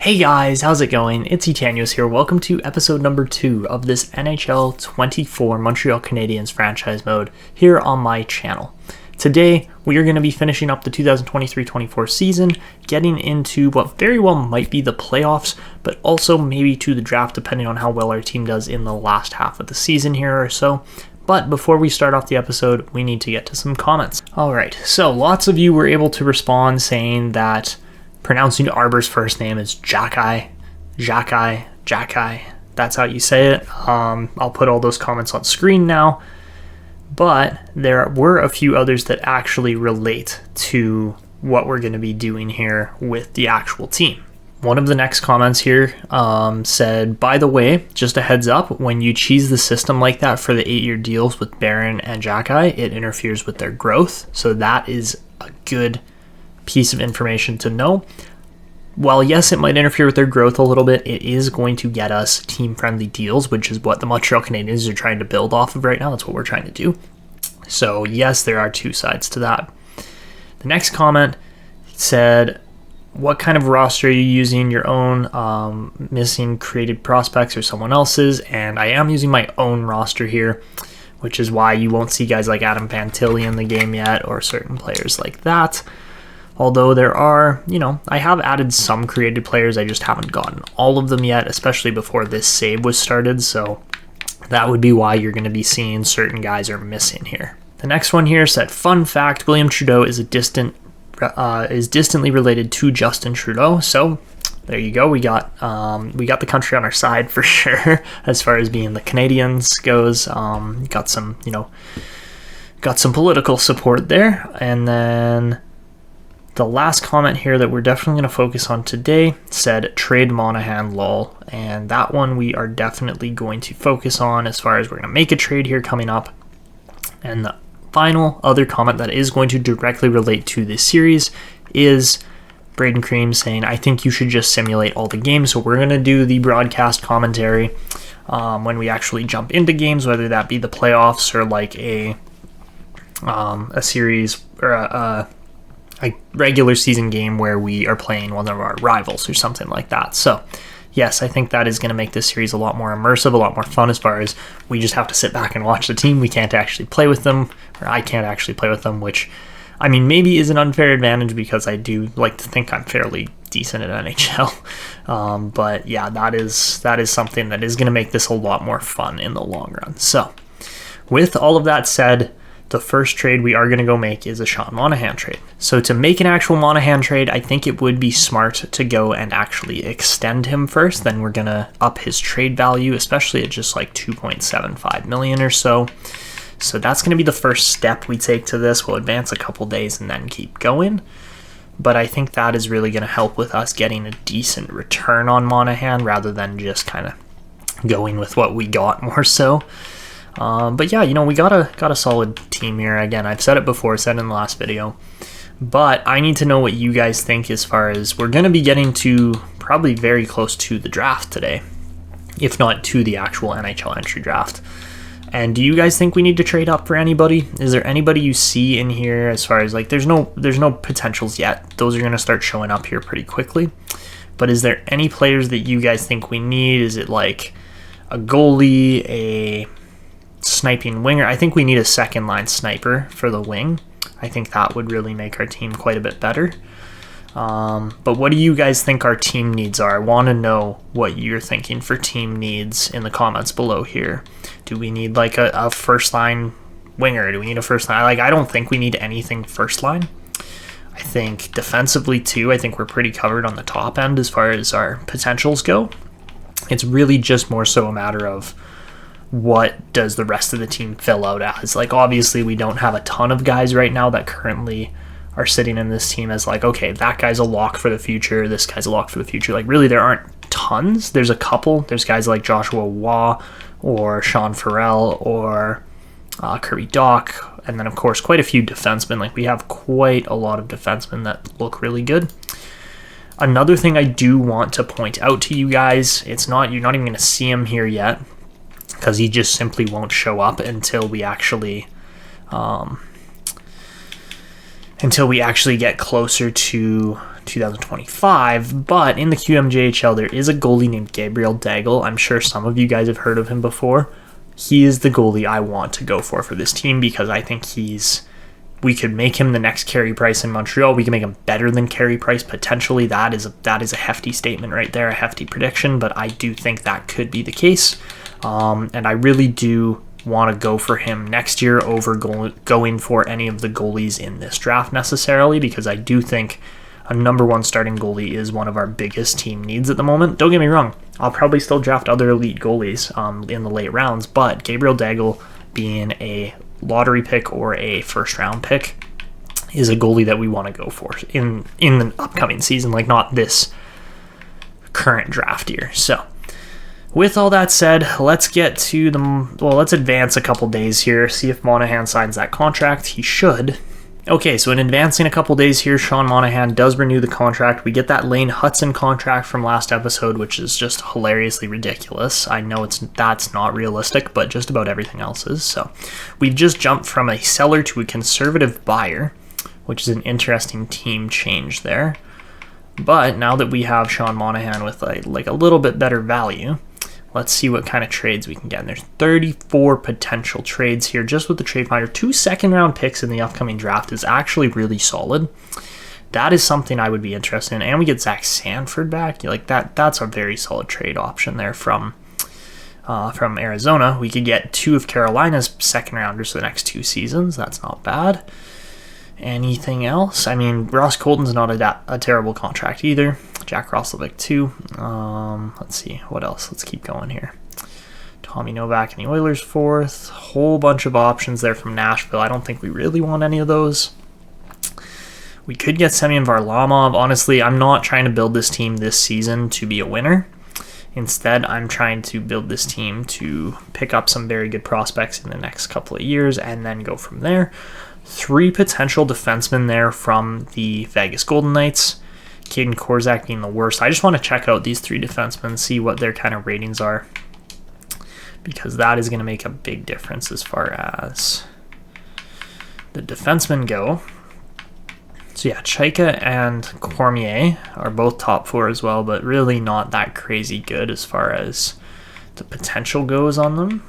Hey guys, how's it going? It's Etanyos here. Welcome to episode number 2 of this NHL 24 Montreal Canadiens franchise mode here on my channel. Today, we are going to be finishing up the 2023-24 season, getting into what very well might be the playoffs, but also maybe to the draft depending on how well our team does in the last half of the season here or so. But before we start off the episode, we need to get to some comments. Alright, so lots of you were able to respond saying that pronouncing Arbor's first name is Jacki. That's how you say it. I'll put all those comments on screen now. But there were a few others that actually relate to what we're going to be doing here with the actual team. One of the next comments here said, by the way, just a heads up, when you cheese the system like that for the 8-year deals with Barron and Jacki, it interferes with their growth. So that is a good piece of information to know. While yes, it might interfere with their growth a little bit, it is going to get us team-friendly deals, which is what the Montreal Canadiens are trying to build off of right now. That's what we're trying to do. So yes, there are two sides to that. The next comment said, what kind of roster are you using? Your own, missing created prospects or someone else's? And I am using my own roster here, which is why you won't see guys like Adam Monteal in the game yet or certain players like that. Although there are, I have added some created players, I just haven't gotten all of them yet, especially before this save was started, so that would be why you're going to be seeing certain guys are missing here. The next one here said, fun fact, William Trudeau is distantly related to Justin Trudeau, so there you go, we got the country on our side for sure, as far as being the Canadiens goes. Got some political support there, and then the last comment here that we're definitely going to focus on today said trade Monahan lol, and that one we are definitely going to focus on as far as we're going to make a trade here coming up. And the final other comment that is going to directly relate to this series is Braden Cream saying, I think you should just simulate all the games. So we're going to do the broadcast commentary when we actually jump into games, whether that be the playoffs or like a series or a regular season game where we are playing one of our rivals or something like that. So yes, I think that is going to make this series a lot more immersive, a lot more fun, as far as we just have to sit back and watch the team. We can't actually play with them, or I can't actually play with them, which, I mean, maybe is an unfair advantage because I do like to think I'm fairly decent at NHL. But yeah, that is something that is going to make this a lot more fun in the long run. So with all of that said, the first trade we are going to go make is a Sean Monahan trade. So to make an actual Monahan trade, I think it would be smart to go and actually extend him first. Then we're going to up his trade value, especially at just like $2.75 million or so. So that's going to be the first step we take to this. We'll advance a couple days and then keep going. But I think that is really going to help with us getting a decent return on Monahan rather than just kind of going with what we got more so. But yeah, we got a solid team here. Again, I've said it before, said in the last video, but I need to know what you guys think as far as we're going to be getting to probably very close to the draft today, if not to the actual NHL Entry Draft. And do you guys think we need to trade up for anybody? Is there anybody you see in here as far as like, there's no potentials yet. Those are going to start showing up here pretty quickly. But is there any players that you guys think we need? Is it like a goalie, a sniping winger? I think we need a second line sniper for the wing. I think that would really make our team quite a bit better. But what do you guys think our team needs are? I want to know what you're thinking for team needs in the comments below here. Do we need like a first line winger? Do we need a first line? I don't think we need anything first line. I think defensively too, I think we're pretty covered on the top end as far as our potentials go. It's really just more so a matter of what does the rest of the team fill out as. Like, obviously we don't have a ton of guys right now that currently are sitting in this team as like, okay, that guy's a lock for the future, this guy's a lock for the future. Like, really there aren't tons. There's a couple. There's guys like Joshua Waugh or Sean Farrell or Kirby Doc, and then of course quite a few defensemen. Like, we have quite a lot of defensemen that look really good. Another thing I do want to point out to you guys, you're not even going to see him here yet, because he just simply won't show up until we actually get closer to 2025, but in the QMJHL there is a goalie named Gabriel Daigle. I'm sure some of you guys have heard of him before. He is the goalie I want to go for this team because I think we could make him the next Carey Price in Montreal. We can make him better than Carey Price potentially. That is a hefty statement right there, a hefty prediction, but I do think that could be the case. And I really do want to go for him next year over going for any of the goalies in this draft necessarily, because I do think a number one starting goalie is one of our biggest team needs at the moment. Don't get me wrong, I'll probably still draft other elite goalies in the late rounds, but Gabriel Daigle being a lottery pick or a first round pick is a goalie that we want to go for in the upcoming season, like not this current draft year. So with all that said, let's get to let's advance a couple days here, see if Monahan signs that contract. He should. Okay, so in advancing a couple days here, Sean Monahan does renew the contract. We get that Lane Hudson contract from last episode, which is just hilariously ridiculous. I know that's not realistic, but just about everything else is. So we've just jumped from a seller to a conservative buyer, which is an interesting team change there. But now that we have Sean Monahan with a little bit better value, let's see what kind of trades we can get. And there's 34 potential trades here just with the trade finder. 2 second-round picks in the upcoming draft is actually really solid. That is something I would be interested in. And we get Zach Sanford back. That's a very solid trade option there from Arizona. We could get 2 of Carolina's second-rounders for the next 2 seasons. That's not bad. Anything else? I mean, Ross Colton's not a terrible contract either. Jack Roslovic too. Let's see, what else? Let's keep going here. Tommy Novak and the Oilers 4th. Whole bunch of options there from Nashville. I don't think we really want any of those. We could get Semyon Varlamov. Honestly, I'm not trying to build this team this season to be a winner. Instead, I'm trying to build this team to pick up some very good prospects in the next couple of years and then go from there. 3 potential defensemen there from the Vegas Golden Knights. Caden Korzak being the worst. I just want to check out these 3 defensemen, see what their kind of ratings are, because that is going to make a big difference as far as the defensemen go. So yeah, Chaika and Cormier are both top 4 as well, but really not that crazy good as far as the potential goes on them.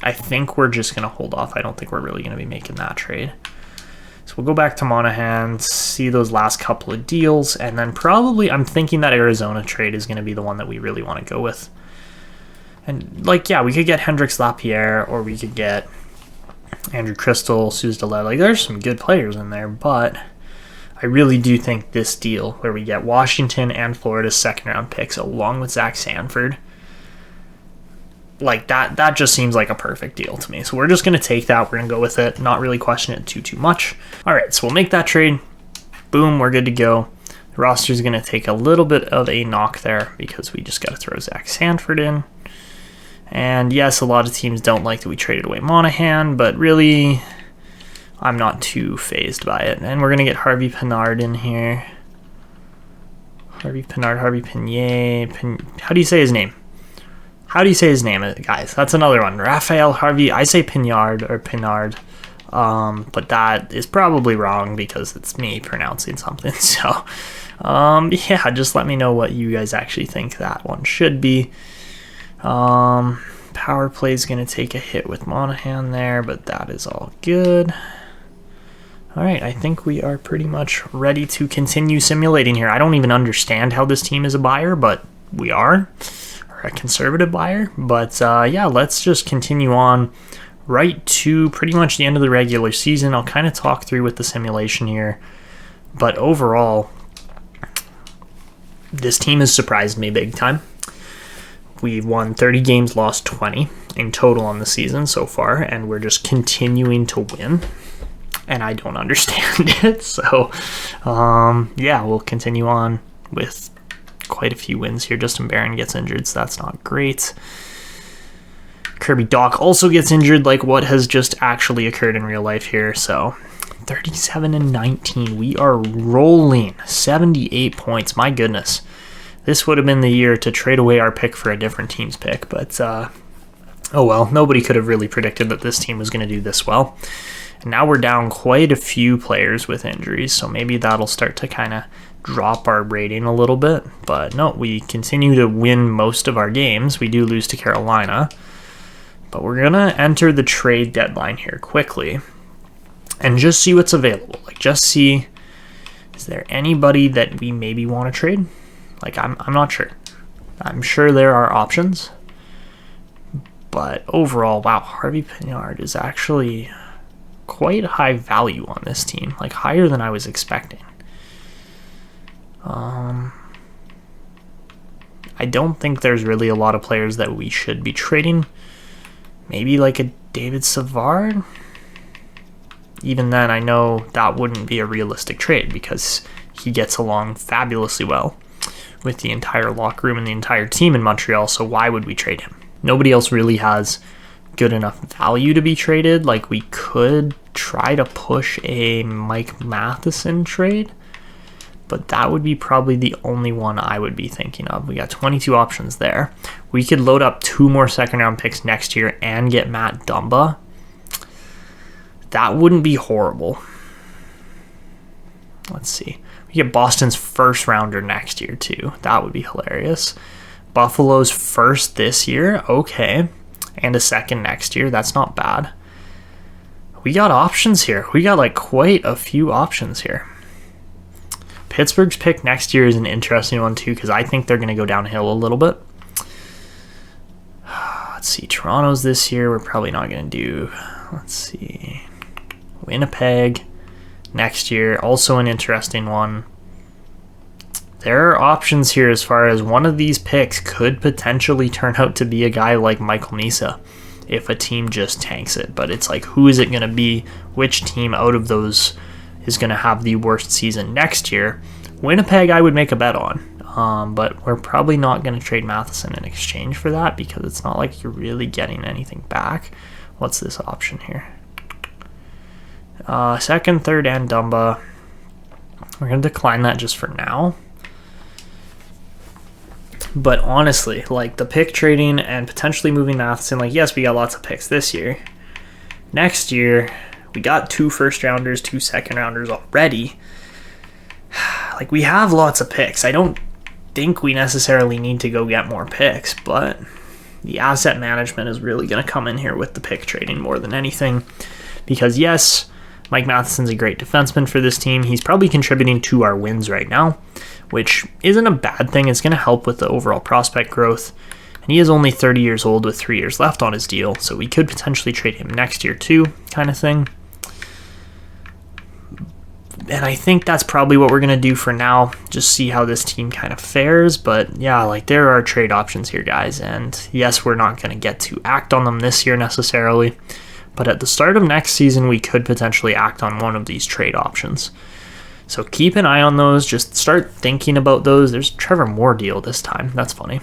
I think we're just going to hold off. I don't think we're really going to be making that trade. So we'll go back to Monahan, see those last couple of deals, and then probably I'm thinking that Arizona trade is going to be the one that we really want to go with. And we could get Hendrix Lapierre, or we could get Andrew Crystal, Suze Delay. There's some good players in there, but I really do think this deal where we get Washington and Florida's second-round picks along with Zach Sanford, that just seems like a perfect deal to me. So we're just going to take that. We're going to go with it, not really question it too much. All right, so we'll make that trade. Boom, we're good to go. The roster is going to take a little bit of a knock there because we just got to throw Zach Sanford in. And yes, a lot of teams don't like that we traded away Monahan, but really, I'm not too phased by it. And we're going to get Harvey Pinard in here. Harvey Pinier. How do you say his name? How do you say his name, guys? That's another one. Raphael Harvey. I say Pinard or Pinard, but that is probably wrong because it's me pronouncing something. So, yeah, just let me know what you guys actually think that one should be. Power play is going to take a hit with Monahan there, but that is all good. All right, I think we are pretty much ready to continue simulating here. I don't even understand how this team is a buyer, but we are. A conservative buyer, but yeah, let's just continue on right to pretty much the end of the regular season. I'll kind of talk through with the simulation here, but overall, this team has surprised me big time. We've won 30 games, lost 20 in total on the season so far, and we're just continuing to win, and I don't understand it. So yeah, we'll continue on with quite a few wins here. Justin Barron gets injured, so that's not great. Kirby Dach also gets injured, like what has just actually occurred in real life here. So 37-19, we are rolling. 78 points, my goodness. This would have been the year to trade away our pick for a different team's pick, but oh well, nobody could have really predicted that this team was going to do this well. And now we're down quite a few players with injuries, so maybe that'll start to kind of drop our rating a little bit. But no, we continue to win most of our games. We do lose to Carolina. But we're going to enter the trade deadline here quickly and just see what's available. Like, just see, is there anybody that we maybe want to trade? Like, I'm not sure. I'm sure there are options. But overall, wow, Harvey Pinard is actually quite high value on this team. Like, higher than I was expecting. I don't think there's really a lot of players that we should be trading. Maybe like a David Savard. Even then, I know that wouldn't be a realistic trade because he gets along fabulously well with the entire locker room and the entire team in Montreal, so why would we trade him? Nobody else really has good enough value to be traded. Like, we could try to push a Mike Matheson trade, but that would be probably the only one I would be thinking of. We got 22 options there. We could load up 2 more second-round picks next year and get Matt Dumba. That wouldn't be horrible. Let's see. We get Boston's first-rounder next year, too. That would be hilarious. Buffalo's first this year. Okay. And a second next year. That's not bad. We got options here. We got, like, quite a few options here. Pittsburgh's pick next year is an interesting one, too, because I think they're going to go downhill a little bit. Let's see. Toronto's this year. We're probably not going to do... Let's see. Winnipeg next year. Also an interesting one. There are options here as far as one of these picks could potentially turn out to be a guy like Michael Nisa if a team just tanks it. But it's like, who is it going to be? Which team out of those is going to have the worst season next year? Winnipeg, I would make a bet on. But we're probably not going to trade Matheson in exchange for that because it's not like you're really getting anything back. What's this option here? Second, third, and Dumba. We're going to decline that just for now. But honestly, like, the pick trading and potentially moving Matheson, like, yes, we got lots of picks this year. Next year, we got 2 first-rounders, 2 second-rounders already. Like, we have lots of picks. I don't think we necessarily need to go get more picks, but the asset management is really going to come in here with the pick trading more than anything. Because, yes, Mike Matheson's a great defenseman for this team. He's probably contributing to our wins right now, which isn't a bad thing. It's going to help with the overall prospect growth. And he is only 30 years old with 3 years left on his deal, so we could potentially trade him next year too, kind of thing. And I think that's probably what we're going to do for now. Just see how this team kind of fares. But yeah, like, there are trade options here, guys. And yes, we're not going to get to act on them this year necessarily. But at the start of next season, we could potentially act on one of these trade options. So keep an eye on those. Just start thinking about those. There's a Trevor Moore deal this time. That's funny.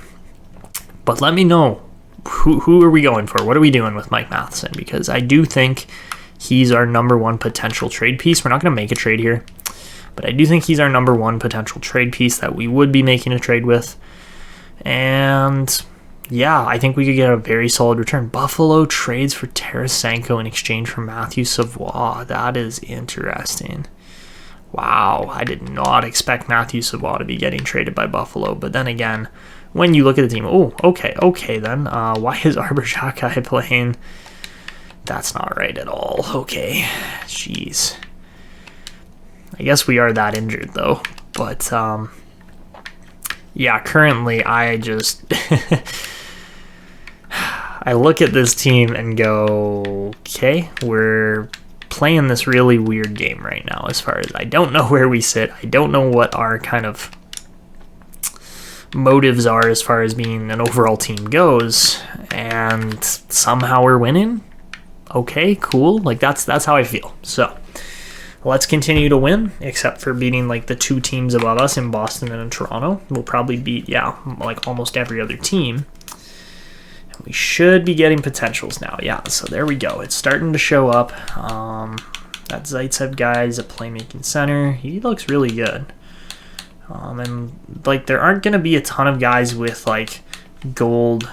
But let me know, who are we going for? What are we doing with Mike Matheson? Because I do think he's our number 1 potential trade piece. We're not going to make a trade here, but I do think he's our number 1 potential trade piece that we would be making a trade with. And yeah, I think we could get a very solid return. Buffalo trades for Tarasenko in exchange for Matthew Savoie. That is interesting. Wow, I did not expect Matthew Savoie to be getting traded by Buffalo. But then again, when you look at the team, oh, okay then. Why is Arbor Xhekaj playing? That's not right at all. Okay, jeez. I guess we are that injured though. But yeah, currently I just I look at this team and go, okay, we're playing this really weird game right now as far as I don't know where we sit. I don't know what our kind of motives are as far as being an overall team goes, and somehow we're winning. Okay, cool. Like, that's how I feel. So let's continue to win, except for beating like the 2 teams above us in Boston and in Toronto. We'll probably beat, like almost every other team. We should be getting potentials now. Yeah, so there we go. It's starting to show up. That Zaitsev guy is a playmaking center. He looks really good. And like, there aren't going to be a ton of guys with like gold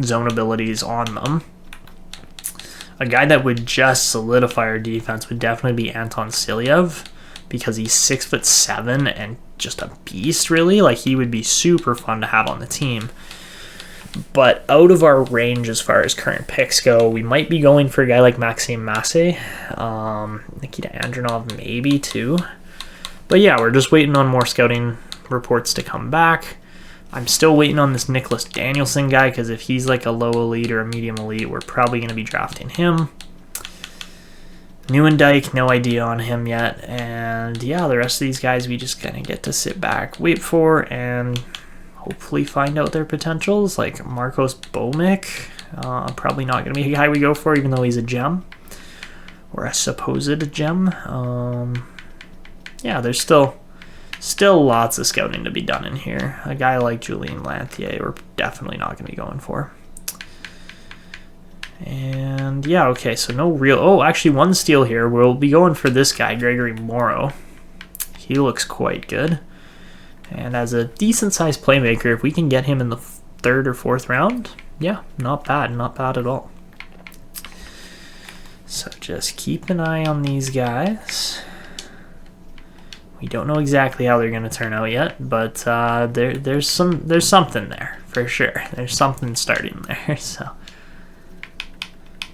zone abilities on them. A guy that would just solidify our defense would definitely be Anton Silyev, because he's 6'7" and just a beast, really. Like, he would be super fun to have on the team. But out of our range as far as current picks go, we might be going for a guy like Maxime Massé. Nikita Andronov maybe too. But yeah, we're just waiting on more scouting reports to come back. I'm still waiting on this Nicholas Danielson guy, because if he's like a low elite or a medium elite, we're probably going to be drafting him. Nieuwendyk, no idea on him yet. And yeah, the rest of these guys we just kind of get to sit back, wait for, and hopefully find out their potentials. Like Marcos Bomick, probably not going to be a guy we go for, even though he's a gem. Or a supposed gem. Yeah, there's still lots of scouting to be done in here. A guy like Julien Lanthier, we're definitely not going to be going for. And yeah, okay, so no real... Oh, actually, one steal here. We'll be going for this guy, Gregory Morrow. He looks quite good. And as a decent-sized playmaker, if we can get him in the 3rd or 4th round, yeah, not bad at all. So just keep an eye on these guys. We don't know exactly how they're going to turn out yet, but there's something there for sure. There's something starting there, so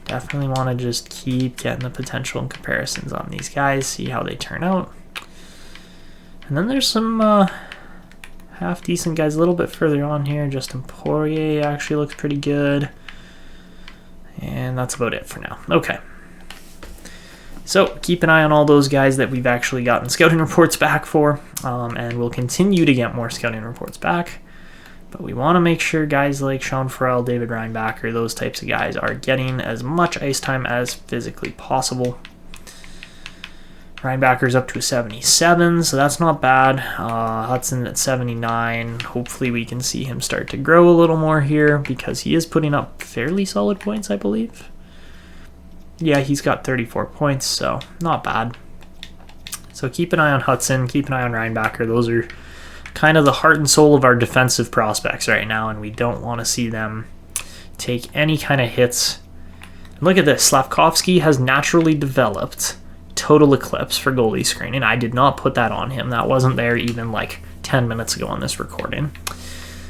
definitely want to just keep getting the potential and comparisons on these guys, see how they turn out. And then there's some half decent guys a little bit further on here. Justin Poirier actually looks pretty good, and that's about it for now. Okay. So keep an eye on all those guys that we've actually gotten scouting reports back for, and we'll continue to get more scouting reports back. But we want to make sure guys like Sean Farrell, David Reinbacher, those types of guys are getting as much ice time as physically possible. Reinbacher's up to a 77, so that's not bad. Hudson at 79. Hopefully we can see him start to grow a little more here, because he is putting up fairly solid points, I believe. Yeah, he's got 34 points, so not bad. So keep an eye on Hudson, keep an eye on Reinbacher. Those are kind of the heart and soul of our defensive prospects right now, and we don't want to see them take any kind of hits. And look at this. Slavkovsky has naturally developed Total Eclipse for goalie screening. I did not put that on him. That wasn't there even like 10 minutes ago on this recording.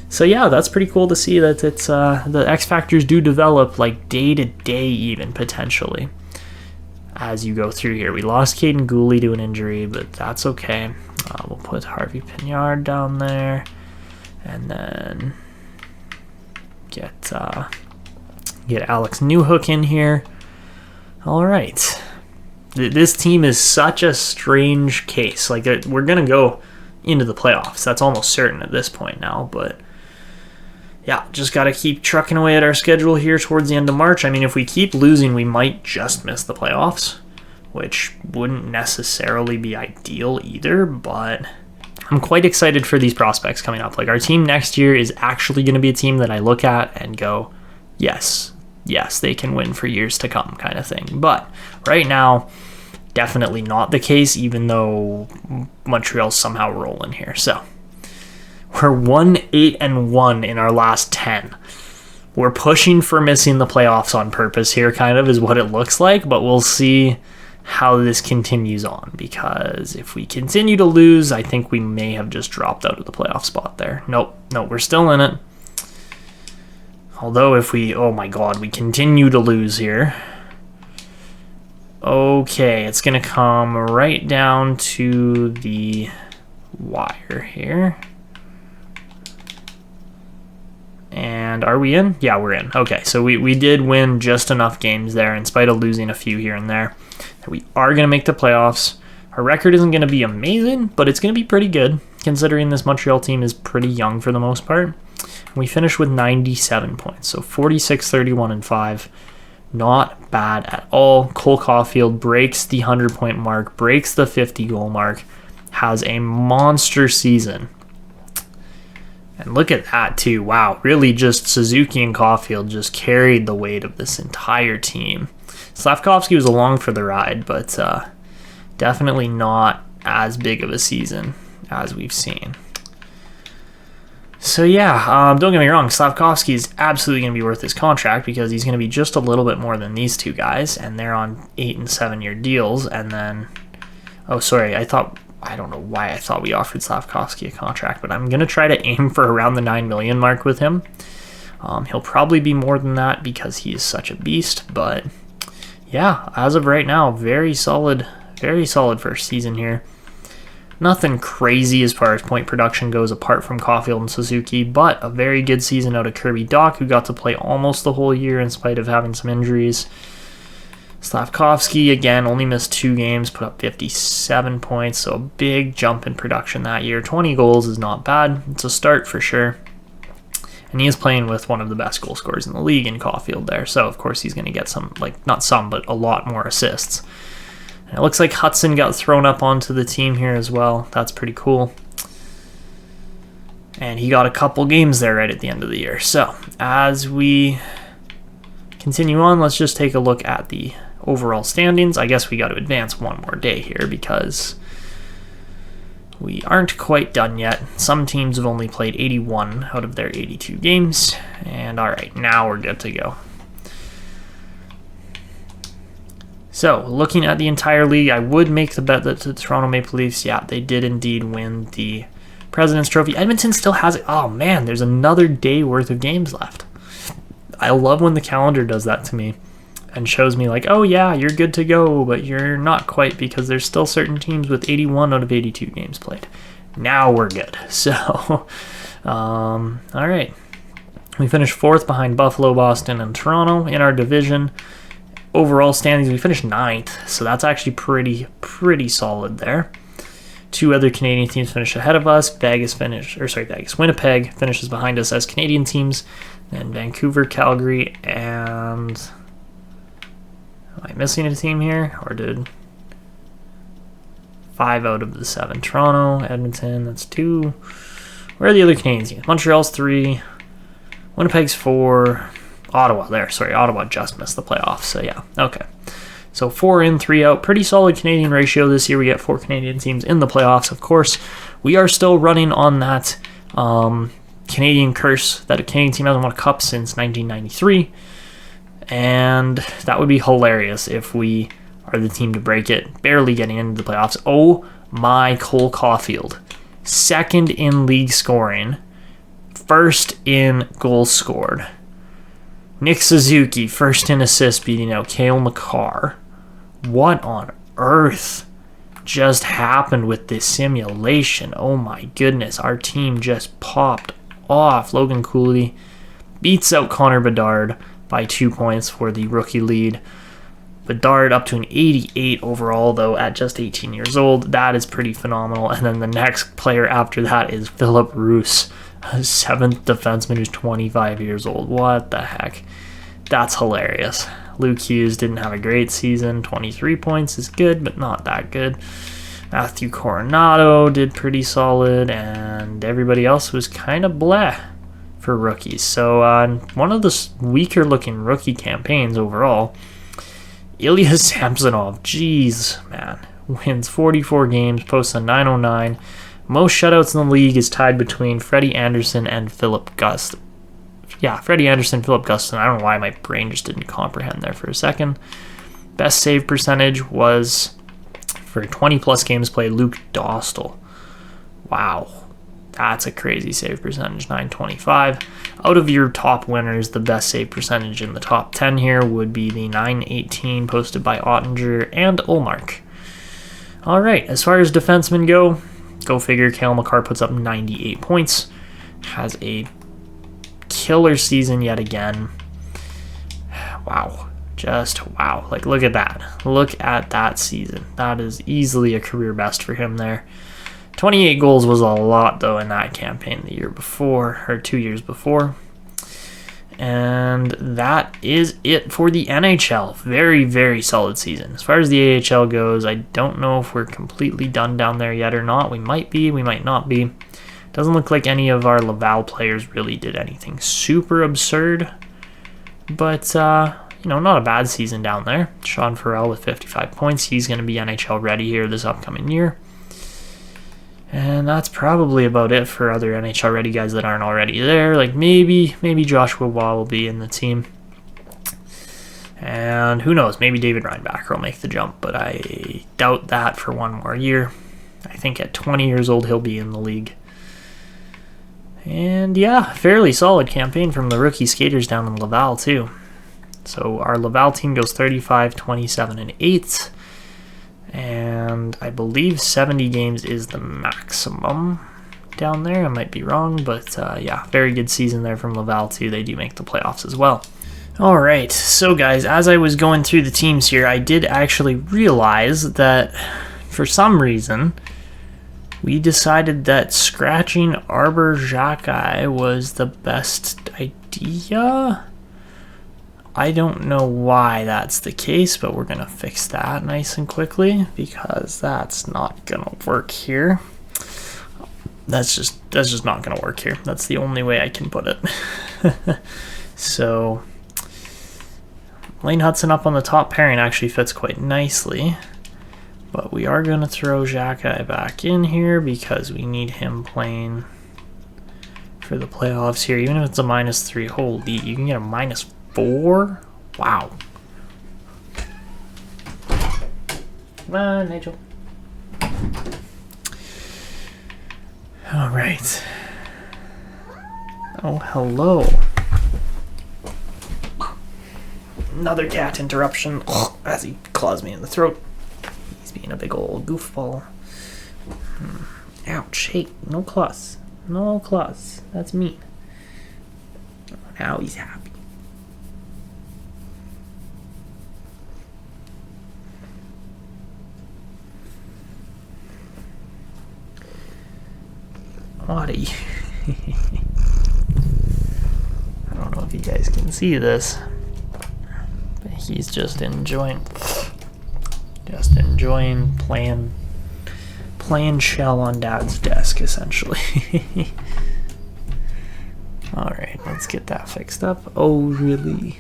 So yeah, that's pretty cool to see that it's the X factors do develop like day to day, even potentially, as you go through here. We lost Caden Gooley to an injury, but that's okay. We'll put Harvey Pignard down there, and then get Alex Newhook in here. All right, this team is such a strange case. Like, we're gonna go into the playoffs. That's almost certain at this point now, but yeah, just got to keep trucking away at our schedule here towards the end of March. I mean, if we keep losing, we might just miss the playoffs, which wouldn't necessarily be ideal either, but I'm quite excited for these prospects coming up. Like, our team next year is actually going to be a team that I look at and go, yes, they can win for years to come kind of thing. But right now, definitely not the case, even though Montreal's somehow rolling here. So we're 1-8-1 in our last 10. We're pushing for missing the playoffs on purpose here, kind of, is what it looks like, but we'll see how this continues on, because if we continue to lose, I think we may have just dropped out of the playoff spot there. Nope, we're still in it. Although if we, oh my god, we continue to lose here. Okay, it's going to come right down to the wire here. And are we in? Yeah, we're in. Okay, so we did win just enough games there, in spite of losing a few here and there. We are going to make the playoffs. Our record isn't going to be amazing, but it's going to be pretty good, considering this Montreal team is pretty young for the most part. We finished with 97 points, so 46, 31, and 5. Not bad at all. Cole Caulfield breaks the 100-point mark, breaks the 50-goal mark, has a monster season. And look at that, too. Wow, really just Suzuki and Caulfield just carried the weight of this entire team. Slavkovsky was along for the ride, but definitely not as big of a season as we've seen. So yeah, don't get me wrong, Slavkovsky is absolutely going to be worth his contract because he's going to be just a little bit more than these two guys, and they're on 8 and 7 year deals. And then, oh sorry, I don't know why I thought we offered Slavkovsky a contract, but I'm going to try to aim for around the $9 million mark with him. He'll probably be more than that because he is such a beast, but yeah, as of right now, very solid first season here. Nothing crazy as far as point production goes apart from Caulfield and Suzuki, but a very good season out of Kirby Dach, who got to play almost the whole year in spite of having some injuries. Slavkovsky, again, only missed 2 games, put up 57 points, so a big jump in production that year. 20 goals is not bad. It's a start for sure. And he is playing with one of the best goal scorers in the league in Caulfield there, so of course he's going to get some, not some, but a lot more assists. And it looks like Hudson got thrown up onto the team here as well. That's pretty cool. And he got a couple games there right at the end of the year. So, as we continue on, let's just take a look at the overall standings. I guess we got to advance one more day here because we aren't quite done yet. Some teams have only played 81 out of their 82 games. And alright, now we're good to go. So, looking at the entire league, I would make the bet that the Toronto Maple Leafs, yeah, they did indeed win the President's Trophy. Edmonton still has it. Oh man, there's another day worth of games left. I love when the calendar does that to me and shows me like, oh yeah, you're good to go, but you're not quite because there's still certain teams with 81 out of 82 games played. Now we're good. So, all right. We finished 4th behind Buffalo, Boston, and Toronto in our division. Overall standings, we finished 9th, so that's actually pretty solid there. 2 other Canadian teams finished ahead of us. Winnipeg finishes behind us as Canadian teams. Then Vancouver, Calgary, and am I missing a team here? Or did 5 out of the 7? Toronto, Edmonton, that's 2. Where are the other Canadian teams? Montreal's 3, Winnipeg's 4. Ottawa just missed the playoffs, so yeah, okay. So 4 in, 3 out, pretty solid Canadian ratio this year. We get 4 Canadian teams in the playoffs, of course. We are still running on that Canadian curse that a Canadian team hasn't won a cup since 1993, and that would be hilarious if we are the team to break it, barely getting into the playoffs. Oh my, Cole Caulfield, 2nd in league scoring, 1st in goals scored. Nick Suzuki, 1st in assists, beating out Cale Makar. What on earth just happened with this simulation? Oh my goodness, our team just popped off. Logan Cooley beats out Connor Bedard by 2 points for the rookie lead. Bedard up to an 88 overall, though, at just 18 years old. That is pretty phenomenal. And then the next player after that is Philip Roos, a 7th defenseman who's 25 years old. What the heck? That's hilarious. Luke Hughes didn't have a great season. 23 points is good, but not that good. Matthew Coronado did pretty solid, and everybody else was kind of bleh for rookies. So one of the weaker-looking rookie campaigns overall. Ilya Samsonov, jeez, man, wins 44 games, posts a 909. Most shutouts in the league is tied between Freddie Anderson and Philip Gust. Yeah, Freddie Anderson, Philip Gustin. I don't know why my brain just didn't comprehend there for a second. Best save percentage was, for 20-plus games played, Luke Dostal. Wow, that's a crazy save percentage, 925. Out of your top winners, the best save percentage in the top 10 here would be the 918 posted by Ottinger and Ullmark. All right, as far as defensemen go figure, Cale Makar puts up 98 points, has a killer season yet again. Wow, just wow. Like, look at that. Look at that season. That is easily a career best for him there. 28 goals was a lot, though, in that campaign the year before, or 2 years before. And that is it for the NHL. Very, very solid season. As far as the AHL goes, I don't know if we're completely done down there yet or not. We might be, we might not be. Doesn't look like any of our Laval players really did anything super absurd. But, not a bad season down there. Sean Farrell with 55 points. He's going to be NHL ready here this upcoming year. And And that's probably about it for other NHL ready guys that aren't already there. Like maybe Joshua Waugh will be in the team. And who knows, maybe David Reinbacher will make the jump, but I doubt that for one more year. I think at 20 years old he'll be in the league. And yeah, fairly solid campaign from the rookie skaters down in Laval too. So our Laval team goes 35, 27, and 8. And I believe 70 games is the maximum down there. I might be wrong, but yeah, very good season there from Laval too. They do make the playoffs as well. All right, so guys, as I was going through the teams here, I did actually realize that for some reason, we decided that scratching Arbor Xhekaj was the best idea. I don't know why that's the case, but we're going to fix that nice and quickly because that's not going to work here. That's just not going to work here. That's the only way I can put it. So Lane Hudson up on the top pairing actually fits quite nicely, but we are going to throw Xhekaj back in here because we need him playing for the playoffs here. Even if it's a -3, holy, you can get a -4? Wow. Come on, Nigel. All right. Oh, hello. Another cat interruption as he claws me in the throat. He's being a big old goofball. Ouch. Hey, no claws. No claws. That's mean. Now he's happy. Audie. I don't know if you guys can see this. He's just enjoying playing shell on Dad's desk, essentially. All right, let's get that fixed up. Oh, really?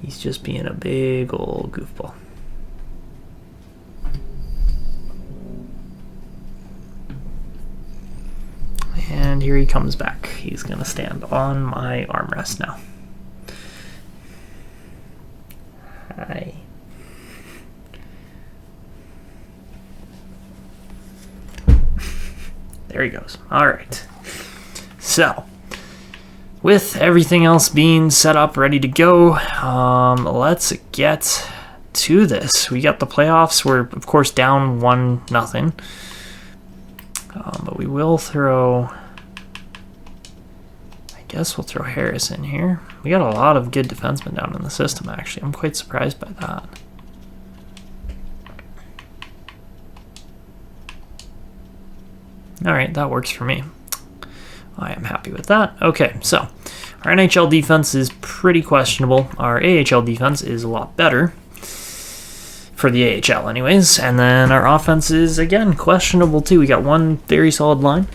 He's just being a big old goofball. And here he comes back. He's going to stand on my armrest now. Hi. There he goes. All right. So, with everything else being set up, ready to go, let's get to this. We got the playoffs. We're, of course, down 1-0. But we will throw... I guess we'll throw Harris in here. We got a lot of good defensemen down in the system, actually. I'm quite surprised by that. All right, that works for me. I am happy with that. Okay, so our NHL defense is pretty questionable. Our AHL defense is a lot better. For the AHL anyways. And then our offense is, again, questionable too. We got one very solid line,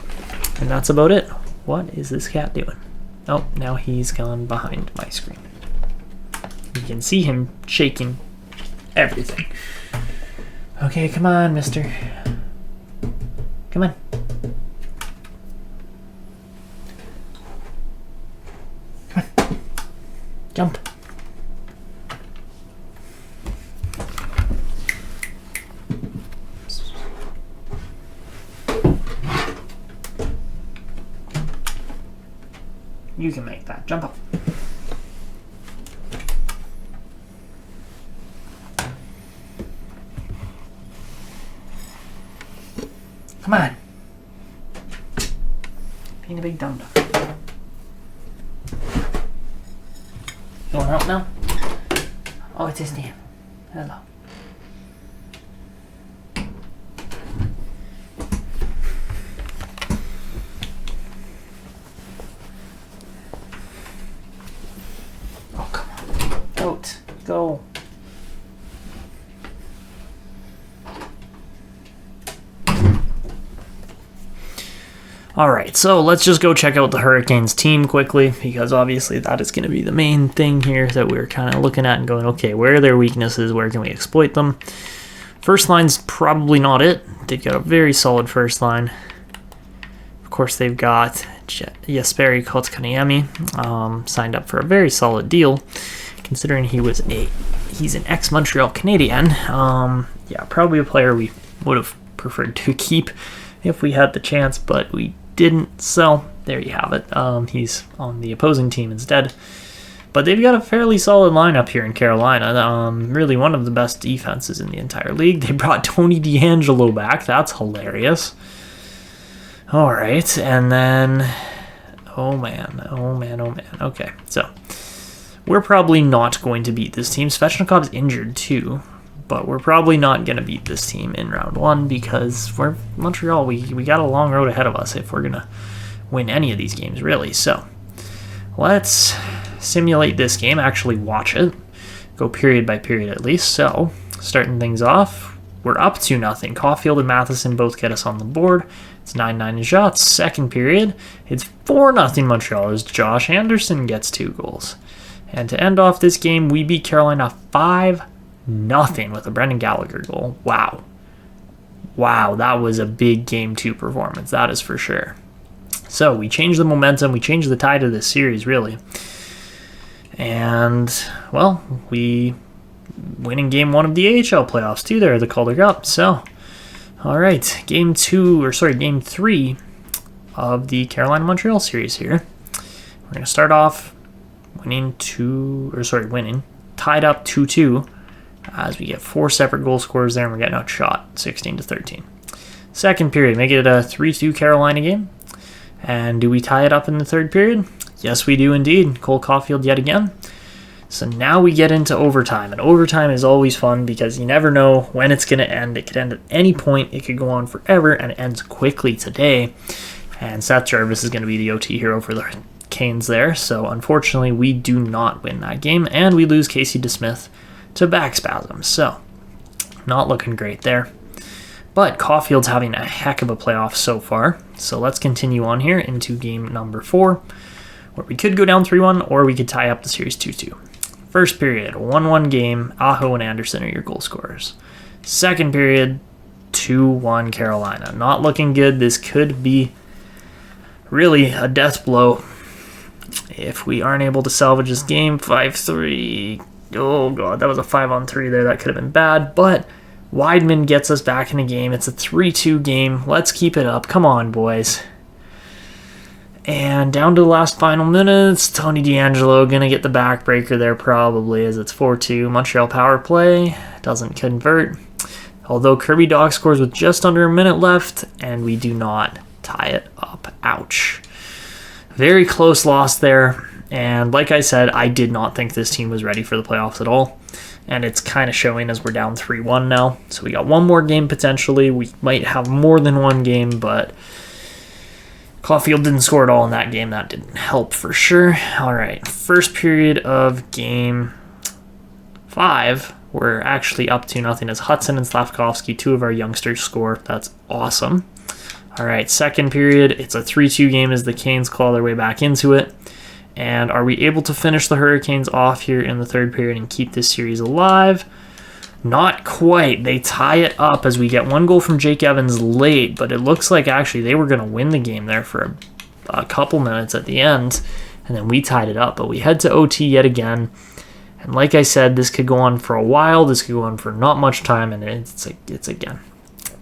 and that's about it. What is this cat doing? Oh, now he's gone behind my screen. You can see him shaking everything. Okay, come on, mister. Come on. Come on. Jump. You can make that. Jump up. Come on. Being a big dum-dum. You want help now? Oh, it's his name. Hello. Go. All right, so let's just go check out the Hurricanes team quickly, because obviously that is going to be the main thing here that we're kind of looking at and going, okay, where are their weaknesses? Where can we exploit them? First line's probably not it. They've got a very solid first line. Of course, they've got Jesperi Kotkaniemi, signed up for a very solid deal, considering he's an ex-Montreal Canadian. Yeah, probably a player we would have preferred to keep if we had the chance, but we didn't, so there you have it. He's on the opposing team instead. But they've got a fairly solid lineup here in Carolina. Really one of the best defenses in the entire league. They brought Tony DeAngelo back. That's hilarious. All right, and then, oh man. Okay, so we're probably not going to beat this team. Svechnikov's injured too, but we're probably not going to beat this team in round one because we're Montreal. We got a long road ahead of us if we're going to win any of these games, really. So let's simulate this game, actually watch it, go period by period at least. So starting things off, we're up 2-0. Caulfield and Matheson both get us on the board. It's 9-9 in shots. Second period, it's 4-0 Montreal as Josh Anderson gets 2 goals. And to end off this game, we beat Carolina 5-0 with a Brendan Gallagher goal. Wow, that was a big Game 2 performance, that is for sure. So we changed the momentum, we changed the tide of this series, really. And, well, we win in Game 1 of the AHL playoffs, too, there, the Calder Cup. So, all right, Game 3 of the Carolina-Montreal series here. We're going to start off winning, tied up 2-2, as we get 4 separate goal scorers there, and we're getting outshot 16-13. Second period, make it a 3-2 Carolina game. And do we tie it up in the third period? Yes, we do indeed. Cole Caulfield yet again. So now we get into overtime, and overtime is always fun because you never know when it's going to end. It could end at any point. It could go on forever, and it ends quickly today. And Seth Jarvis is going to be the OT hero for the Canes there. So unfortunately, we do not win that game, and we lose Casey DeSmith to back spasms. So not looking great there. But Caulfield's having a heck of a playoff so far. So let's continue on here into game number 4. Where we could go down 3-1, or we could tie up the series 2-2. First period, 1-1 game. Aho and Anderson are your goal scorers. Second period, 2-1 Carolina. Not looking good. This could be really a death blow if we aren't able to salvage this game. 5-3. Oh, God, that was a 5-on-3 there. That could have been bad, but Weidman gets us back in the game. It's a 3-2 game. Let's keep it up. Come on, boys. And down to the last final minutes, Tony DeAngelo going to get the backbreaker there probably as it's 4-2. Montreal power play doesn't convert. Although Kirby Dach scores with just under a minute left, and we do not tie it up. Ouch. Very close loss there. And like I said, I did not think this team was ready for the playoffs at all. And it's kind of showing as we're down 3-1 now. So we got one more game potentially. We might have more than one game, but Caulfield didn't score at all in that game. That didn't help for sure. All right, first period of game 5, we're actually up 2-0 as Hudson and Slavkovsky, 2 of our youngsters, score. That's awesome. All right, second period, it's a 3-2 game as the Canes claw their way back into it. And are we able to finish the Hurricanes off here in the third period and keep this series alive? Not quite. They tie it up as we get 1 goal from Jake Evans late, but it looks like actually they were going to win the game there for a couple minutes at the end, and then we tied it up. But we head to OT yet again, and like I said, this could go on for a while. This could go on for not much time, and it's again,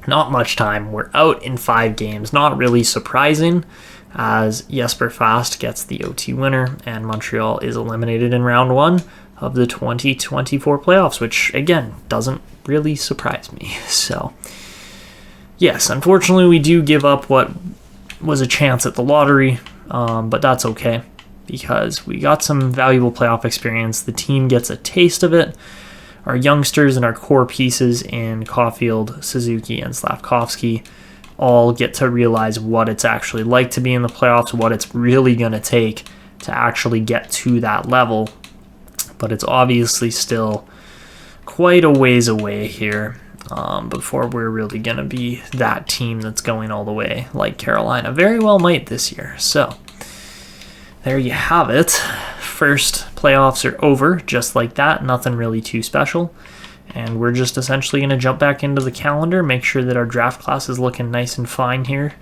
not much time. We're out in 5 games. Not really surprising, as Jesper Fast gets the OT winner, and Montreal is eliminated in round 1 of the 2024 playoffs, which, again, doesn't really surprise me. So, yes, unfortunately, we do give up what was a chance at the lottery, but that's okay, because we got some valuable playoff experience. The team gets a taste of it. Our youngsters and our core pieces in Caulfield, Suzuki, and Slavkovsky all get to realize what it's actually like to be in the playoffs, what it's really going to take to actually get to that level. But it's obviously still quite a ways away here before we're really going to be that team that's going all the way like Carolina very well might this year. So there you have it. First playoffs are over just like that. Nothing really too special. And we're just essentially going to jump back into the calendar, make sure that our draft class is looking nice and fine here,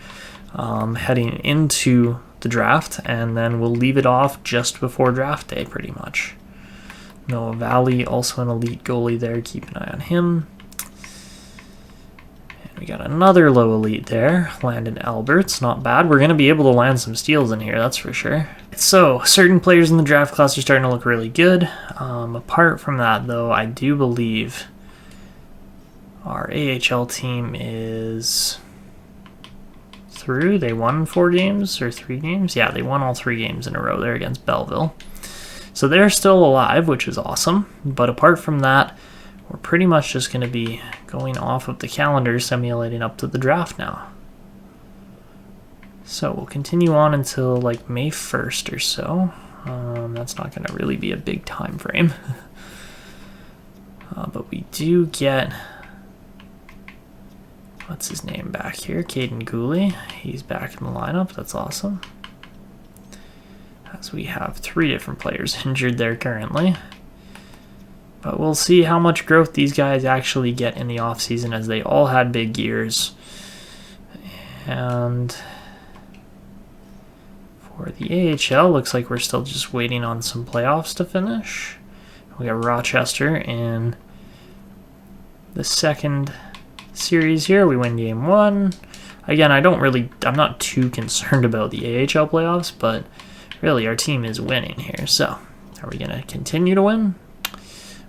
heading into the draft, and then we'll leave it off just before draft day pretty much. Noah Valley, also an elite goalie there, keep an eye on him. And we got another low elite there, Landon Alberts, not bad. We're going to be able to land some steals in here, that's for sure. So, certain players in the draft class are starting to look really good. Apart from that, though, I do believe our AHL team is through. They won 4 games or 3 games. Yeah, they won all 3 games in a row there against Belleville. So they're still alive, which is awesome. But apart from that, we're pretty much just going to be going off of the calendar, simulating up to the draft now. So we'll continue on until like May 1st or so. That's not going to really be a big time frame. But we do get, what's his name back here? Caden Gooley. He's back in the lineup. That's awesome. As we have 3 different players injured there currently. But we'll see how much growth these guys actually get in the offseason, as they all had big years. And for the AHL, looks like we're still just waiting on some playoffs to finish. We got Rochester in the second series here. We win game 1. Again, I'm not too concerned about the AHL playoffs, but really our team is winning here. So, are we going to continue to win?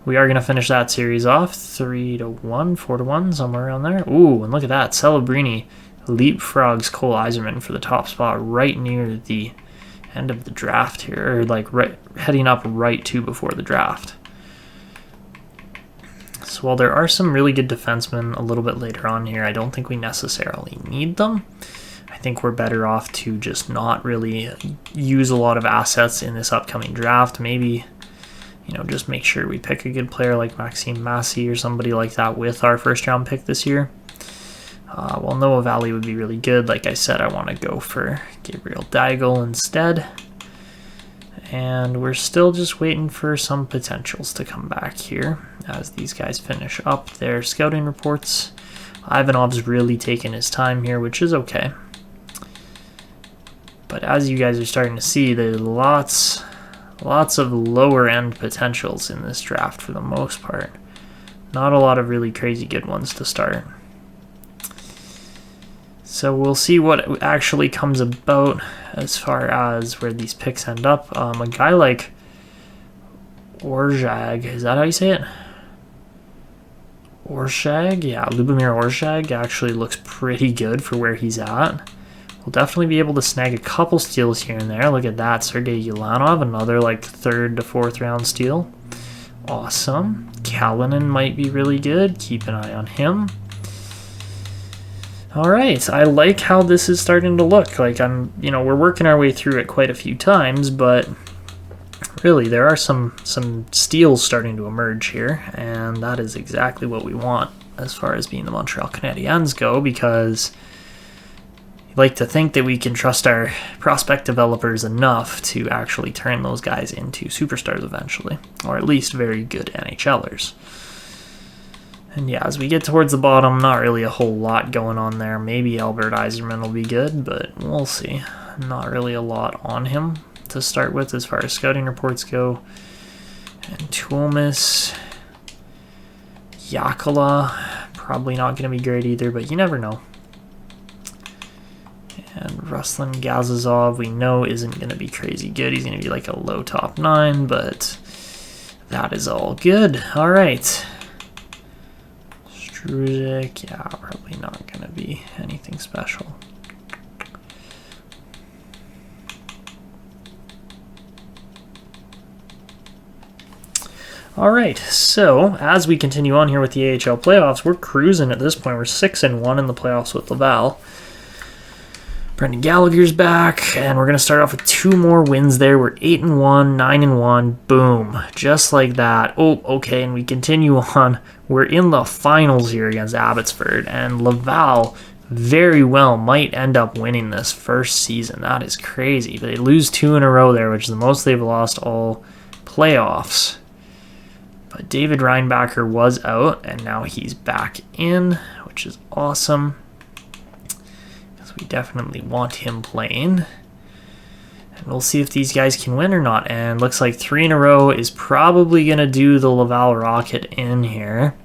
We are going to finish that series off 3-1, 4-1, somewhere around there. Ooh, and look at that. Celebrini leapfrogs Cole Eiserman for the top spot right near the end of the draft here, or like heading up right to before the draft. So while there are some really good defensemen a little bit later on here, I don't think we necessarily need them. I think we're better off to just not really use a lot of assets in this upcoming draft. Maybe, just make sure we pick a good player like Maxime Massey or somebody like that with our first round pick this year. Well, Noah Valley would be really good. Like I said, I want to go for Gabriel Daigle instead. And we're still just waiting for some potentials to come back here as these guys finish up their scouting reports. Ivanov's really taken his time here, which is okay. But as you guys are starting to see, there's lots of lower end potentials in this draft for the most part. Not a lot of really crazy good ones to start. So we'll see what actually comes about as far as where these picks end up. A guy like Orshag, is that how you say it? Orshag? Yeah, Lubomir Orshag actually looks pretty good for where he's at. We'll definitely be able to snag a couple steals here and there. Look at that, Sergei Yulanov, another like 3rd to 4th round steal. Awesome. Kalinin might be really good. Keep an eye on him. Alright, I like how this is starting to look. Like we're working our way through it quite a few times, but really there are some steals starting to emerge here, and that is exactly what we want as far as being the Montreal Canadiens go, because you like to think that we can trust our prospect developers enough to actually turn those guys into superstars eventually, or at least very good NHLers. And yeah, as we get towards the bottom, not really a whole lot going on there. Maybe Albert Eiserman will be good, but we'll see. Not really a lot on him to start with as far as scouting reports go. And Tuomas, Yakala, probably not going to be great either, but you never know. And Ruslan Gazazov, we know isn't going to be crazy good. He's going to be like a low top 9, but that is all good. All right. Struzik, yeah, probably not going to be anything special. All right, so as we continue on here with the AHL playoffs, we're cruising at this point. We're 6-1 in the playoffs with Laval. Brendan Gallagher's back, and we're going to start off with 2 more wins there. We're 8-1, 9-1, boom, just like that. Oh, okay, and we continue on. We're in the finals here against Abbotsford, and Laval very well might end up winning this first season. That is crazy. They lose 2 in a row there, which is the most they've lost all playoffs. But David Reinbacher was out, and now he's back in, which is awesome. Because we definitely want him playing. And we'll see if these guys can win or not. And looks like 3 in a row is probably going to do the Laval Rocket in here.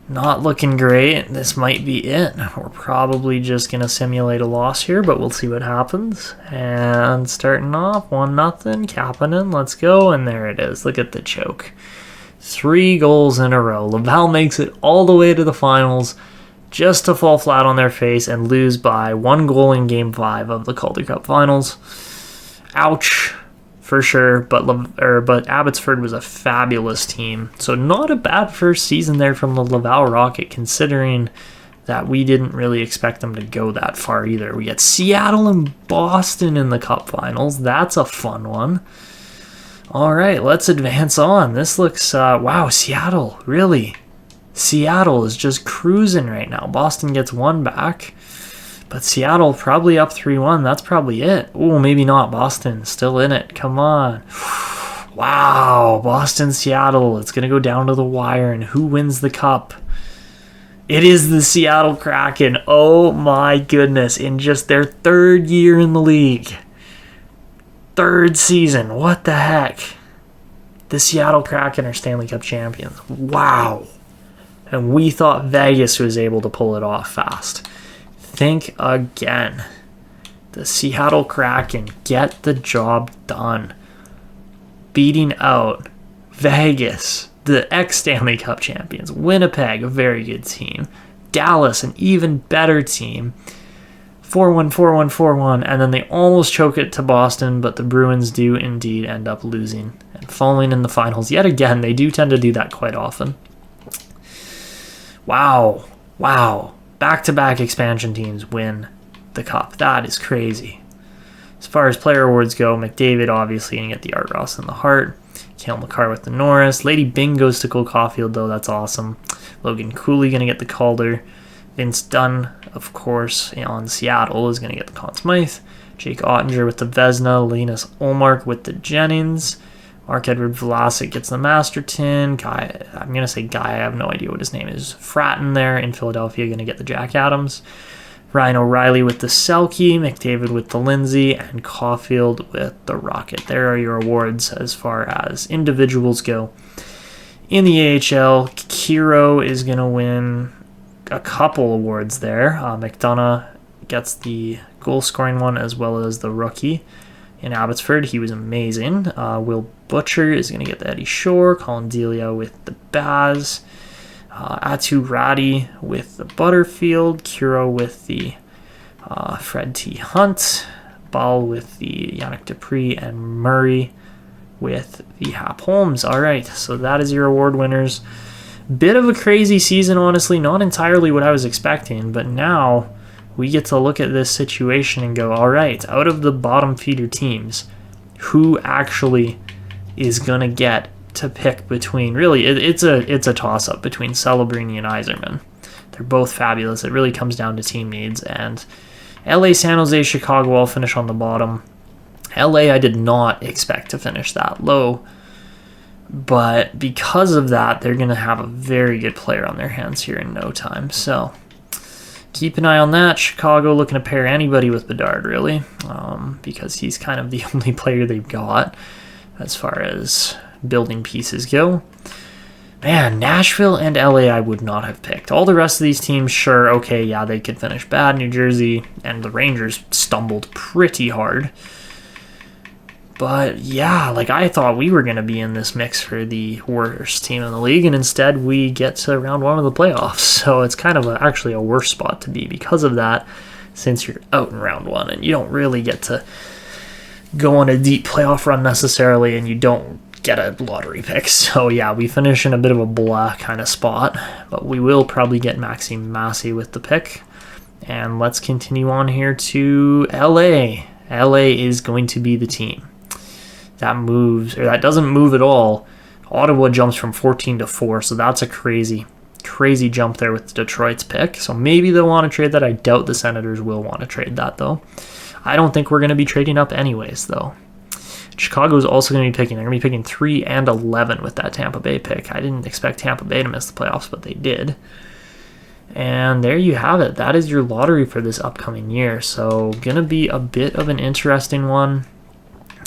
Not looking great. This might be it. We're probably just going to simulate a loss here, but we'll see what happens. And starting off, 1-0, Kapanen, let's go. And there it is. Look at the choke. 3 goals in a row. Laval makes it all the way to the finals just to fall flat on their face and lose by 1 goal in Game 5 of the Calder Cup Finals. Ouch. For sure, but Abbotsford was a fabulous team. So not a bad first season there from the Laval Rocket, considering that we didn't really expect them to go that far either. We had Seattle and Boston in the Cup Finals. That's a fun one. All right, let's advance on. This looks, wow, Seattle, really. Seattle is just cruising right now. Boston gets 1 back. But Seattle probably up 3-1. That's probably it. Oh, maybe not. Boston still in it. Come on. Wow. Boston, Seattle. It's going to go down to the wire. And who wins the cup? It is the Seattle Kraken. Oh, my goodness. In just their 3rd year in the league. 3rd season. What the heck? The Seattle Kraken are Stanley Cup champions. Wow. And we thought Vegas was able to pull it off fast. Think again. The Seattle Kraken get the job done. Beating out Vegas, the ex-Stanley Cup champions. Winnipeg, a very good team. Dallas, an even better team. 4-1, 4-1, 4-1. And then they almost choke it to Boston, but the Bruins do indeed end up losing and falling in the finals. Yet again, they do tend to do that quite often. Wow. Wow. Back-to-back expansion teams win the cup. That is crazy. As far as player awards go, McDavid obviously going to get the Art Ross and the Hart. Cale Makar with the Norris. Lady Bing goes to Cole Caulfield, though. That's awesome. Logan Cooley going to get the Calder. Vince Dunn, of course, on Seattle is going to get the Conn Smythe. Jake Ottinger with the Vezina. Linus Ullmark with the Jennings. Mark-Edward Vlasic gets the Masterton. I'm going to say Guy. I have no idea what his name is. Fratton there in Philadelphia going to get the Jack Adams. Ryan O'Reilly with the Selke. McDavid with the Lindsay. And Caulfield with the Rocket. There are your awards as far as individuals go. In the AHL, Kiro is going to win a couple awards there. McDonough gets the goal-scoring one as well as the rookie. In Abbotsford, he was amazing. Will Butcher is going to get the Eddie Shore. Colin Delia with the Baz. Atu Radi with the Butterfield. Kuro with the Fred T. Hunt. Ball with the Yannick Dupree. And Murray with the Hap Holmes. All right, so that is your award winners. Bit of a crazy season, honestly. Not entirely what I was expecting, but now we get to look at this situation and go, all right, out of the bottom feeder teams, who actually is going to get to pick between, really, it's a toss-up between Celebrini and Yzerman. They're both fabulous. It really comes down to team needs, and LA, San Jose, Chicago all finish on the bottom. LA, I did not expect to finish that low, but because of that, they're going to have a very good player on their hands here in no time, so keep an eye on that. Chicago looking to pair anybody with Bedard, really, because he's kind of the only player they've got as far as building pieces go. Man, Nashville and LA I would not have picked. All the rest of these teams, sure, okay, yeah, they could finish bad. New Jersey and the Rangers stumbled pretty hard. But yeah, like I thought we were going to be in this mix for the worst team in the league, and instead we get to round 1 of the playoffs. So it's kind of actually a worse spot to be because of that, since you're out in round 1 and you don't really get to go on a deep playoff run necessarily, and you don't get a lottery pick. So yeah, we finish in a bit of a blah kind of spot, but we will probably get Maxime Massey with the pick. And let's continue on here to LA. LA is going to be the team that moves, or that doesn't move at all. Ottawa jumps from 14 to 4, so that's a crazy jump there with Detroit's pick. So maybe they'll want to trade that. I doubt the Senators will want to trade that, though. I don't think we're going to be trading up anyways, though. Chicago's also going to be picking. They're going to be picking 3 and 11 with that Tampa Bay pick. I didn't expect Tampa Bay to miss the playoffs, but they did. And there you have it. That is your lottery for this upcoming year. So going to be a bit of an interesting one.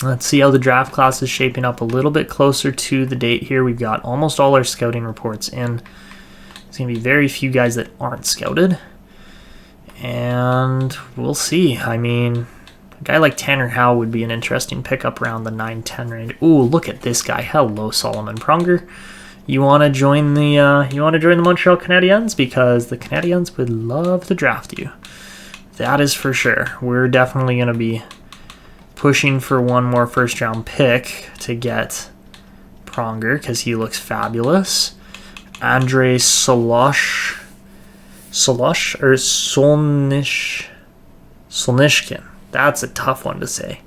Let's see how the draft class is shaping up a little bit closer to the date here. We've got almost all our scouting reports in. There's going to be very few guys that aren't scouted. And we'll see. I mean, a guy like Tanner Howe would be an interesting pickup around the 9-10 range. Ooh, look at this guy. Hello, Solomon Pronger. You want to join the Montreal Canadiens? Because the Canadiens would love to draft you. That is for sure. We're definitely going to be pushing for one more first-round pick to get Pronger because he looks fabulous. Andrei Solnishkin. That's a tough one to say.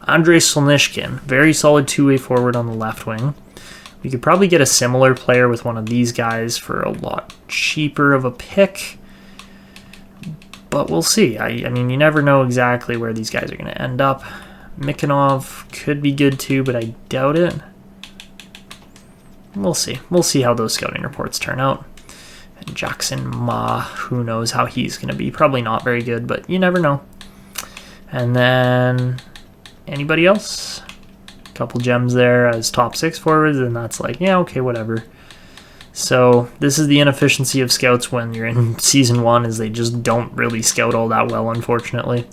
Andrei Solnishkin, very solid two-way forward on the left wing. We could probably get a similar player with one of these guys for a lot cheaper of a pick. But we'll see. I mean, you never know exactly where these guys are going to end up. Mikhanov could be good too, but I doubt it. We'll see. We'll see how those scouting reports turn out. And Jackson Ma, who knows how he's going to be. Probably not very good, but you never know. And then anybody else? Couple gems there as top 6 forwards, and that's like, yeah, okay, whatever. So this is the inefficiency of scouts when you're in season 1, is they just don't really scout all that well, unfortunately.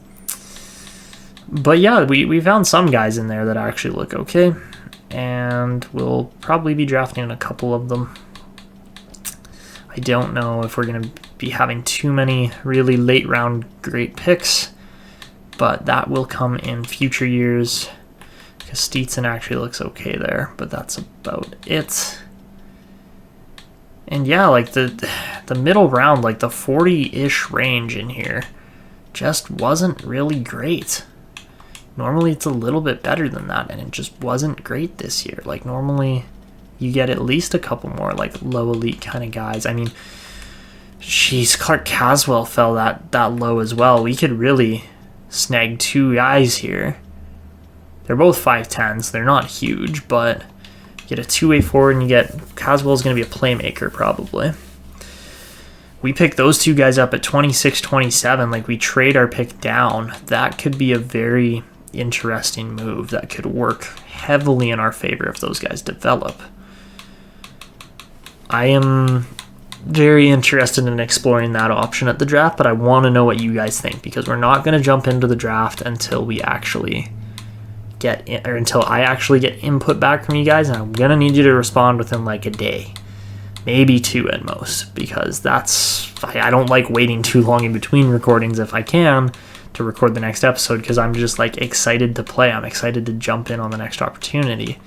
But yeah, we found some guys in there that actually look okay, and we'll probably be drafting a couple of them. I don't know if we're going to be having too many really late round great picks, but that will come in future years. Because Stetson actually looks okay there, but that's about it. And yeah, like the middle round, like the 40-ish range in here, just wasn't really great. Normally it's a little bit better than that, and it just wasn't great this year. Like normally you get at least a couple more like low elite kind of guys. I mean, geez, Clark Caswell fell that low as well. We could really snag 2 guys here. They're both 5'10s. They're not huge, but you get a two-way forward and you get Caswell's going to be a playmaker probably. We pick those 2 guys up at 26, 27. Like we trade our pick down. That could be a very interesting move that could work heavily in our favor if those guys develop. I am very interested in exploring that option at the draft, but I want to know what you guys think because we're not going to jump into the draft until we actually until I actually get input back from you guys, and I'm gonna need you to respond within like a day, maybe 2 at most, because I don't like waiting too long in between recordings if I can to record the next episode, because I'm just like excited to play. I'm excited to jump in on the next opportunity.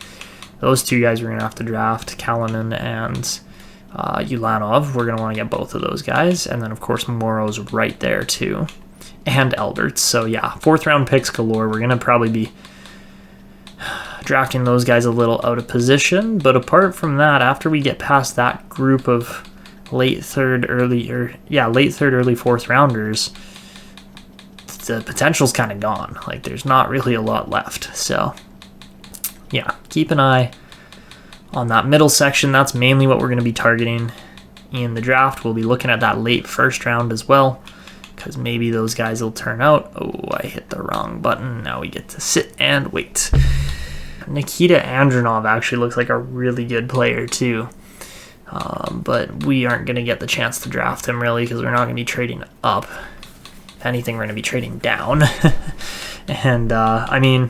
Those 2 guys we're gonna have to draft, Kalanen and Ulanov. We're gonna want to get both of those guys, and then of course Morrow's right there too, and Alberts. So yeah, 4th round picks galore. We're gonna probably be drafting those guys a little out of position, but apart from that, after we get past that group of late third, early 4th rounders, the potential's kind of gone. Like there's not really a lot left. So yeah, keep an eye on that middle section. That's mainly what we're going to be targeting in the draft. We'll be looking at that late 1st round as well, because maybe those guys will turn out. Oh, I hit the wrong button. Now we get to sit and wait. Nikita Andronov actually looks like a really good player too, but we aren't going to get the chance to draft him really because we're not going to be trading up. If anything, we're going to be trading down. And I mean,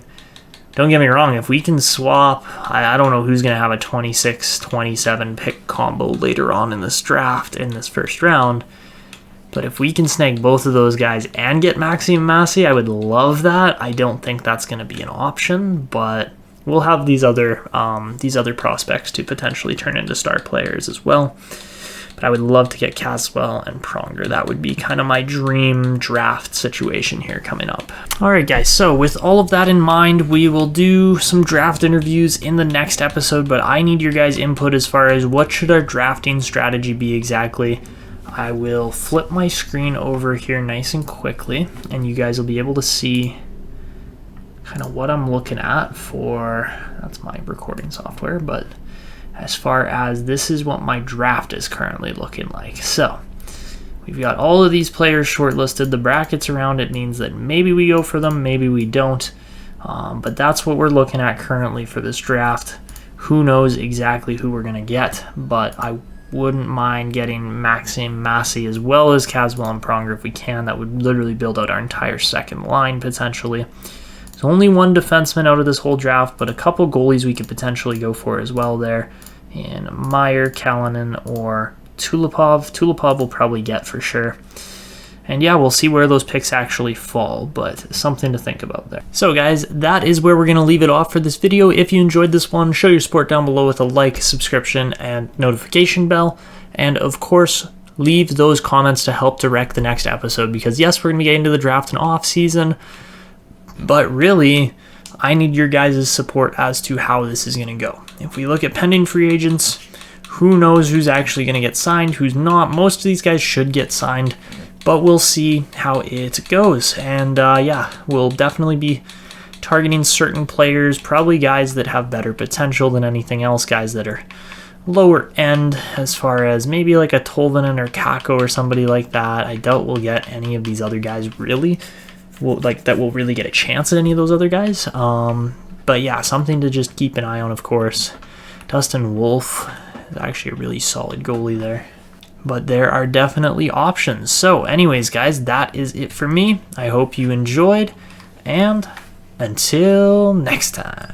don't get me wrong, if we can swap, I don't know who's going to have a 26-27 pick combo later on in this draft, in this 1st round, but if we can snag both of those guys and get Maxime Massey, I would love that. I don't think that's going to be an option, but we'll have these other prospects to potentially turn into star players as well. But I would love to get Caswell and Pronger. That would be kind of my dream draft situation here coming up. All right, guys. So with all of that in mind, we will do some draft interviews in the next episode, but I need your guys' input as far as what should our drafting strategy be exactly. I will flip my screen over here nice and quickly, and you guys will be able to see kind of what I'm looking at for, that's my recording software, but as far as this is what my draft is currently looking like. So we've got all of these players shortlisted. The brackets around it means that maybe we go for them, maybe we don't. But that's what we're looking at currently for this draft. Who knows exactly who we're going to get, but I wouldn't mind getting Maxim Massey as well as Caswell and Pronger if we can. That would literally build out our entire second line potentially. There's only one defenseman out of this whole draft, but a couple goalies we could potentially go for as well there. And Meyer, Kalinin, or Tulipov. Tulipov will probably get for sure. And yeah, we'll see where those picks actually fall, but something to think about there. So guys, that is where we're going to leave it off for this video. If you enjoyed this one, show your support down below with a like, subscription, and notification bell. And of course, leave those comments to help direct the next episode, because yes, we're going to be getting to the draft and off season, but really, I need your guys' support as to how this is going to go. If we look at pending free agents, who knows who's actually going to get signed, who's not. Most of these guys should get signed, but we'll see how it goes. And yeah, we'll definitely be targeting certain players, probably guys that have better potential than anything else, guys that are lower end as far as maybe like a Tolvanen or Kakko or somebody like that. I doubt we'll get any of these other guys really. That will really get a chance at any of those other guys. But yeah, something to just keep an eye on, of course. Dustin Wolf is actually a really solid goalie there. But there are definitely options. So anyways, guys, that is it for me. I hope you enjoyed, and until next time.